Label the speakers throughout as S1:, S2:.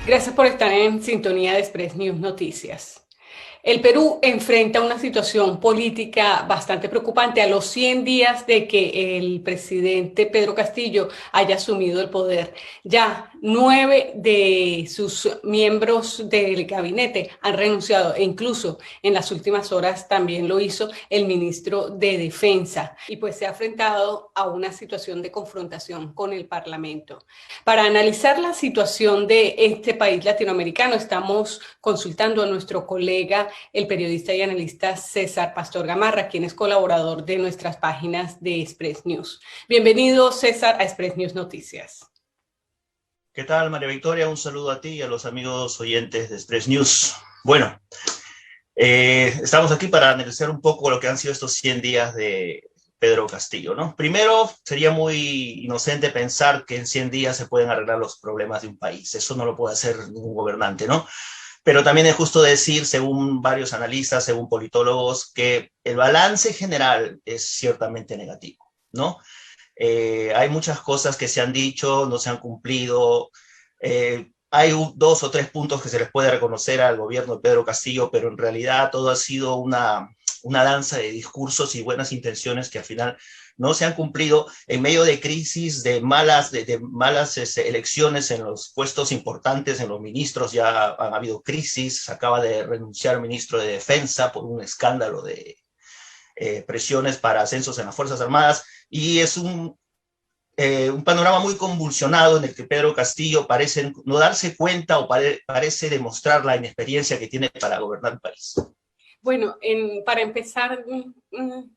S1: Gracias por estar en sintonía de Express News Noticias. El Perú enfrenta una situación política bastante preocupante a los 100 días de que el presidente Pedro Castillo haya asumido el poder. Ya 9 de sus miembros del gabinete han renunciado e incluso en las últimas horas también lo hizo el ministro de Defensa y pues se ha enfrentado a una situación de confrontación con el Parlamento. Para analizar la situación de este país latinoamericano estamos consultando a nuestro colega el periodista y analista César Pastor Gamarra, quien es colaborador de nuestras páginas de Express News. Bienvenido, César, a Express News Noticias.
S2: ¿Qué tal, María Victoria? Un saludo a ti y a los amigos oyentes de Express News. Bueno, estamos aquí para analizar un poco lo que han sido estos 100 días de Pedro Castillo, ¿no? Primero, sería muy inocente pensar que en 100 días se pueden arreglar los problemas de un país. Eso no lo puede hacer ningún gobernante, ¿no? Pero también es justo decir, según varios analistas, según politólogos, que el balance general es ciertamente negativo, ¿no? Hay muchas cosas que se han dicho, no se han cumplido. Hay dos o tres puntos que se les puede reconocer al gobierno de Pedro Castillo, pero en realidad todo ha sido una danza de discursos y buenas intenciones que al final no se han cumplido en medio de crisis, de malas elecciones en los puestos importantes, en los ministros. Ya han habido crisis. Acaba de renunciar el ministro de Defensa por un escándalo de presiones para ascensos en las Fuerzas Armadas, y es un panorama muy convulsionado en el que Pedro Castillo parece no darse cuenta o parece demostrar la inexperiencia que tiene para gobernar el país.
S1: Bueno, para empezar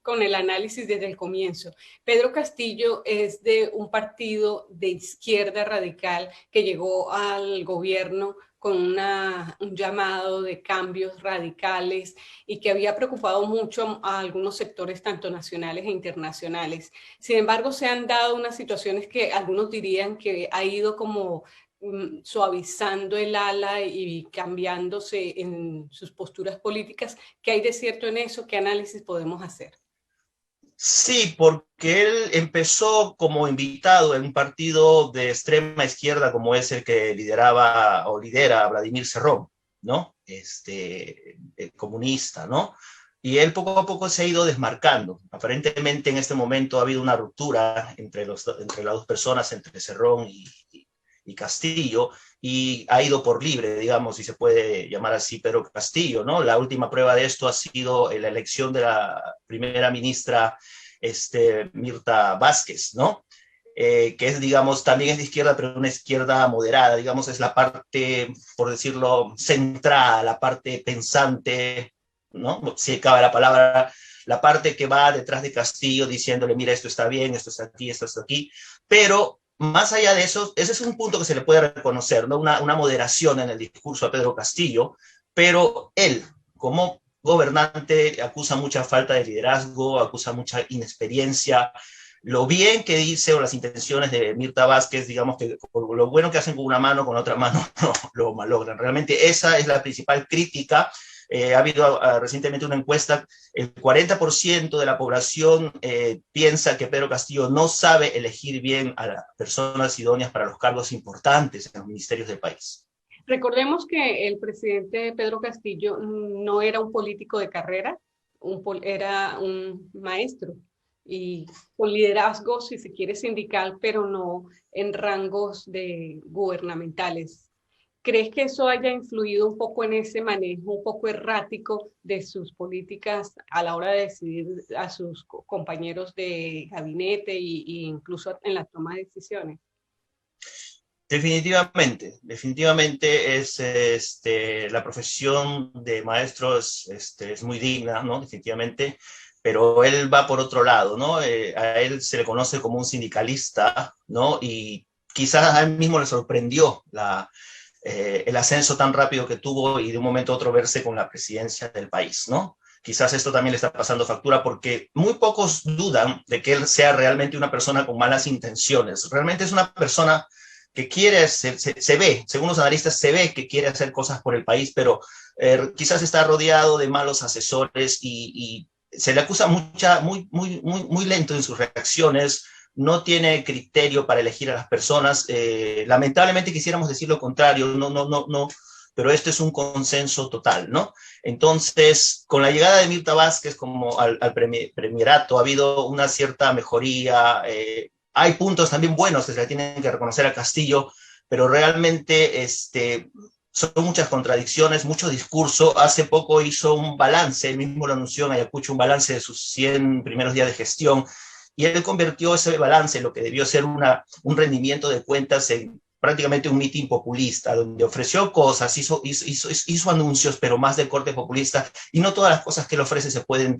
S1: con el análisis desde el comienzo, Pedro Castillo es de un partido de izquierda radical que llegó al gobierno con un llamado de cambios radicales y que había preocupado mucho a algunos sectores, tanto nacionales e internacionales. Sin embargo, se han dado unas situaciones que algunos dirían que ha ido como suavizando el ala y cambiándose en sus posturas políticas. ¿Qué hay de cierto en eso? ¿Qué análisis podemos hacer?
S2: Sí, porque él empezó como invitado en un partido de extrema izquierda como es el que lideraba o lidera Vladimir Cerrón, ¿no? Comunista, ¿no? Y él poco a poco se ha ido desmarcando. Aparentemente en este momento ha habido una ruptura entre las dos personas, entre Cerrón y Castillo, y ha ido por libre, digamos, si se puede llamar así, Pedro Castillo, ¿no? La última prueba de esto ha sido la elección de la primera ministra Mirta Vázquez, ¿no? Que es, digamos, también es de izquierda, pero una izquierda moderada, digamos, es la parte, por decirlo, centrada, la parte pensante, ¿no? Si cabe la palabra, la parte que va detrás de Castillo diciéndole, mira, esto está bien, esto está aquí, esto está aquí, pero más allá de eso, ese es un punto que se le puede reconocer, ¿no? Una moderación en el discurso a Pedro Castillo, pero él, como gobernante, acusa mucha falta de liderazgo, acusa mucha inexperiencia. Lo bien que dice o las intenciones de Mirta Vázquez, digamos que lo bueno que hacen con una mano, con otra mano no lo malogran. Realmente esa es la principal crítica. Ha habido recientemente una encuesta, el 40% de la población piensa que Pedro Castillo no sabe elegir bien a las personas idóneas para los cargos importantes en los ministerios del país.
S1: Recordemos que el presidente Pedro Castillo no era un político de carrera, era un maestro y con liderazgo, si se quiere, sindical, pero no en rangos gubernamentales. ¿Crees que eso haya influido un poco en ese manejo un poco errático de sus políticas a la hora de decidir a sus compañeros de gabinete y incluso en la toma de decisiones?
S2: Definitivamente, definitivamente es la profesión de maestro es muy digna, ¿no? Definitivamente, pero él va por otro lado, ¿no? A él se le conoce como un sindicalista, ¿no? Y quizás a él mismo le sorprendió el ascenso tan rápido que tuvo y de un momento a otro verse con la presidencia del país, ¿no? Quizás esto también le está pasando factura porque muy pocos dudan de que él sea realmente una persona con malas intenciones. Realmente es una persona que quiere, se ve, según los analistas, se ve que quiere hacer cosas por el país, pero quizás está rodeado de malos asesores y se le acusa muy lento en sus reacciones, no tiene criterio para elegir a las personas. Lamentablemente quisiéramos decir lo contrario, no, pero esto es un consenso total, ¿no? Entonces, con la llegada de Mirta Vázquez como al premierato, ha habido una cierta mejoría. Hay puntos también buenos que se le tienen que reconocer a Castillo, pero realmente son muchas contradicciones, mucho discurso. Hace poco hizo un balance, él mismo lo anunció en Ayacucho, un balance de sus 100 primeros días de gestión, y él convirtió ese balance, lo que debió ser un rendimiento de cuentas, en prácticamente un mitin populista, donde ofreció cosas, hizo anuncios, pero más de corte populista, y no todas las cosas que él ofrece se pueden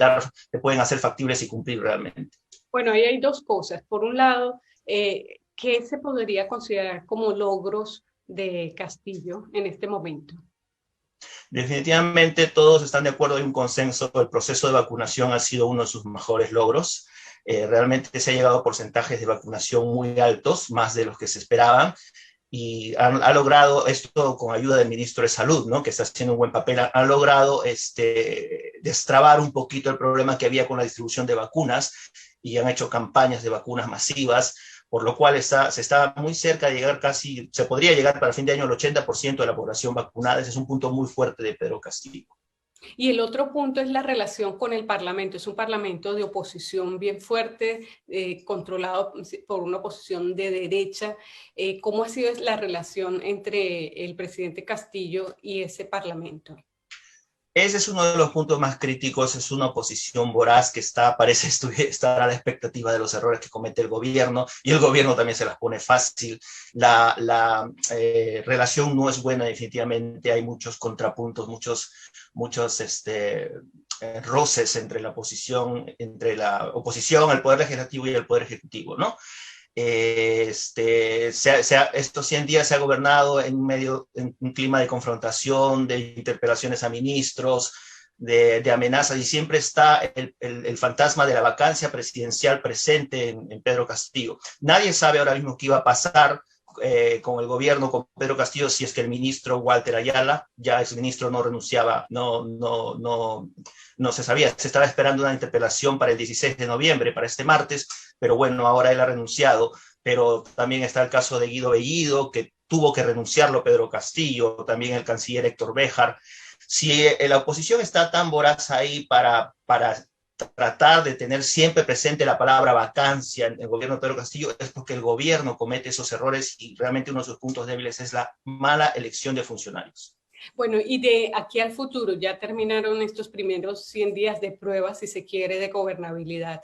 S2: hacer factibles y cumplir realmente.
S1: Bueno, ahí hay dos cosas. Por un lado, ¿qué se podría considerar como logros de Castillo en este momento?
S2: Definitivamente todos están de acuerdo, hay un consenso, el proceso de vacunación ha sido uno de sus mejores logros. Realmente se ha llegado a porcentajes de vacunación muy altos, más de los que se esperaban, y ha logrado esto con ayuda del ministro de Salud, ¿no? Que está haciendo un buen papel, ha logrado destrabar un poquito el problema que había con la distribución de vacunas, y han hecho campañas de vacunas masivas, por lo cual se está muy cerca de llegar casi, se podría llegar para el fin de año al 80% de la población vacunada. Ese es un punto muy fuerte de Pedro Castillo.
S1: Y el otro punto es la relación con el Parlamento. Es un Parlamento de oposición bien fuerte, controlado por una oposición de derecha. ¿Cómo ha sido la relación entre el presidente Castillo y ese Parlamento?
S2: Ese es uno de los puntos más críticos. Es una oposición voraz que parece estar a la expectativa de los errores que comete el gobierno, y el gobierno también se las pone fácil. La relación no es buena, definitivamente. Hay muchos contrapuntos, muchos roces entre la oposición, el poder legislativo y el poder ejecutivo, ¿no? Estos 100 días se ha gobernado en un clima de confrontación, de interpelaciones a ministros, de amenazas, y siempre está el fantasma de la vacancia presidencial presente en Pedro Castillo. Nadie sabe ahora mismo qué iba a pasar con el gobierno, con Pedro Castillo, si es que el ministro Walter Ayala, ya ese ministro no renunciaba, no se sabía. Se estaba esperando una interpelación para el 16 de noviembre, para este martes, pero bueno, ahora él ha renunciado. Pero también está el caso de Guido Bellido, que tuvo que renunciarlo Pedro Castillo, también el canciller Héctor Béjar. Si la oposición está tan voraz ahí para tratar de tener siempre presente la palabra vacancia en el gobierno de Pedro Castillo, es porque el gobierno comete esos errores, y realmente uno de sus puntos débiles es la mala elección de funcionarios.
S1: Bueno, y de aquí al futuro, ya terminaron estos primeros 100 días de prueba, si se quiere, de gobernabilidad.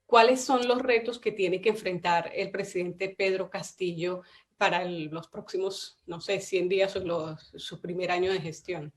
S1: ¿Cuáles son los retos que tiene que enfrentar el presidente Pedro Castillo para los próximos, no sé, 100 días o su primer año de gestión?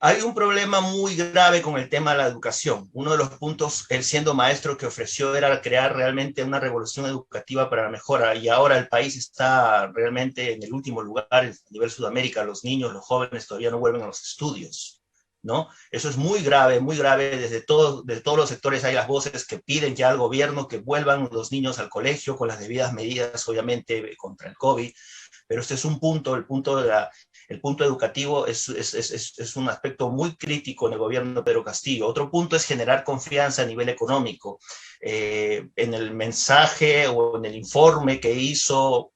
S2: Hay un problema muy grave con el tema de la educación. Uno de los puntos, él siendo maestro, que ofreció era crear realmente una revolución educativa para la mejora, y ahora el país está realmente en el último lugar a nivel Sudamérica. Los niños, los jóvenes todavía no vuelven a los estudios, ¿no? Eso es muy grave, muy grave. De todos los sectores hay las voces que piden ya al gobierno que vuelvan los niños al colegio con las debidas medidas, obviamente, contra el COVID. Pero este es un punto, el punto educativo es un aspecto muy crítico en el gobierno de Pedro Castillo. Otro punto es generar confianza a nivel económico. En el mensaje o en el informe que hizo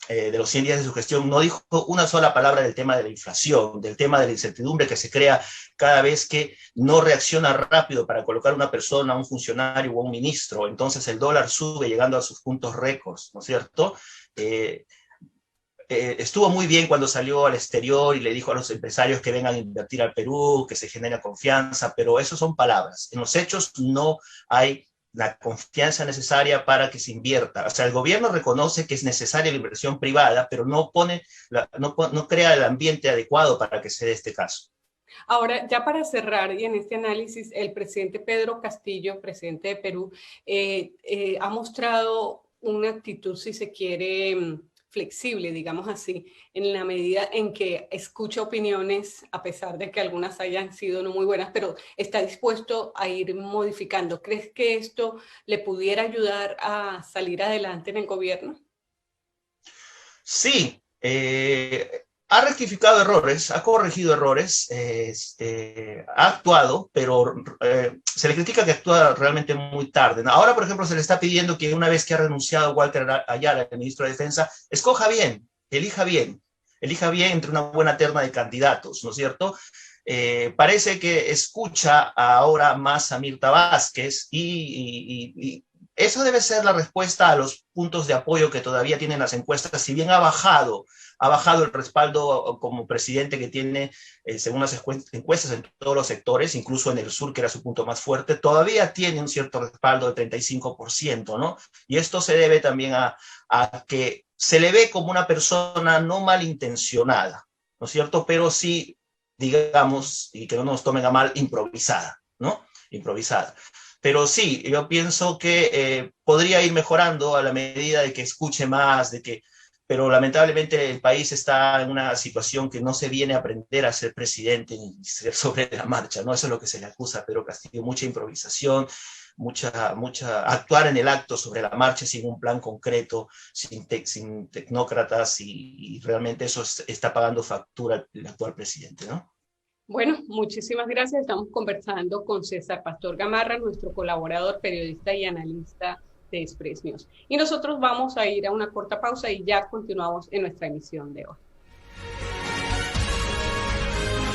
S2: de los 100 días de su gestión, no dijo una sola palabra del tema de la inflación, del tema de la incertidumbre que se crea cada vez que no reacciona rápido para colocar una persona, un funcionario o un ministro. Entonces el dólar sube, llegando a sus puntos récords, ¿no es cierto? Estuvo muy bien cuando salió al exterior y le dijo a los empresarios que vengan a invertir al Perú, que se genera confianza, pero eso son palabras. En los hechos no hay la confianza necesaria para que se invierta. O sea, el gobierno reconoce que es necesaria la inversión privada, pero no crea el ambiente adecuado para que se dé este caso.
S1: Ahora, ya para cerrar y en este análisis, el presidente Pedro Castillo, presidente de Perú, ha mostrado una actitud, si se quiere, flexible, digamos así, en la medida en que escucha opiniones, a pesar de que algunas hayan sido no muy buenas, pero está dispuesto a ir modificando. ¿Crees que esto le pudiera ayudar a salir adelante en el gobierno?
S2: Sí, ha rectificado errores, ha corregido errores, ha actuado, pero se le critica que actúa realmente muy tarde, ¿no? Ahora, por ejemplo, se le está pidiendo que una vez que ha renunciado Walter Ayala, el ministro de Defensa, escoja bien, elija bien entre una buena terna de candidatos, ¿no es cierto? Parece que escucha ahora más a Mirta Vázquez y eso debe ser la respuesta a los puntos de apoyo que todavía tienen las encuestas. Si bien ha bajado el respaldo como presidente que tiene, según las encuestas, en todos los sectores, incluso en el sur, que era su punto más fuerte, todavía tiene un cierto respaldo de 35%, ¿no? Y esto se debe también a que se le ve como una persona no malintencionada, ¿no es cierto? Pero sí, digamos, y que no nos tomen a mal, improvisada, ¿no? Improvisada. Pero sí, yo pienso que podría ir mejorando a la medida de que escuche más, pero lamentablemente el país está en una situación que no se viene a aprender a ser presidente ni ser sobre la marcha, ¿no? Eso es lo que se le acusa a Pedro Castillo, mucha improvisación, actuar en el acto sobre la marcha sin un plan concreto, sin tecnócratas, y realmente eso está pagando factura el actual presidente, ¿no?
S1: Bueno, muchísimas gracias. Estamos conversando con César Pastor Gamarra, nuestro colaborador, periodista y analista de Express News. Y nosotros vamos a ir a una corta pausa y ya continuamos en nuestra emisión de hoy.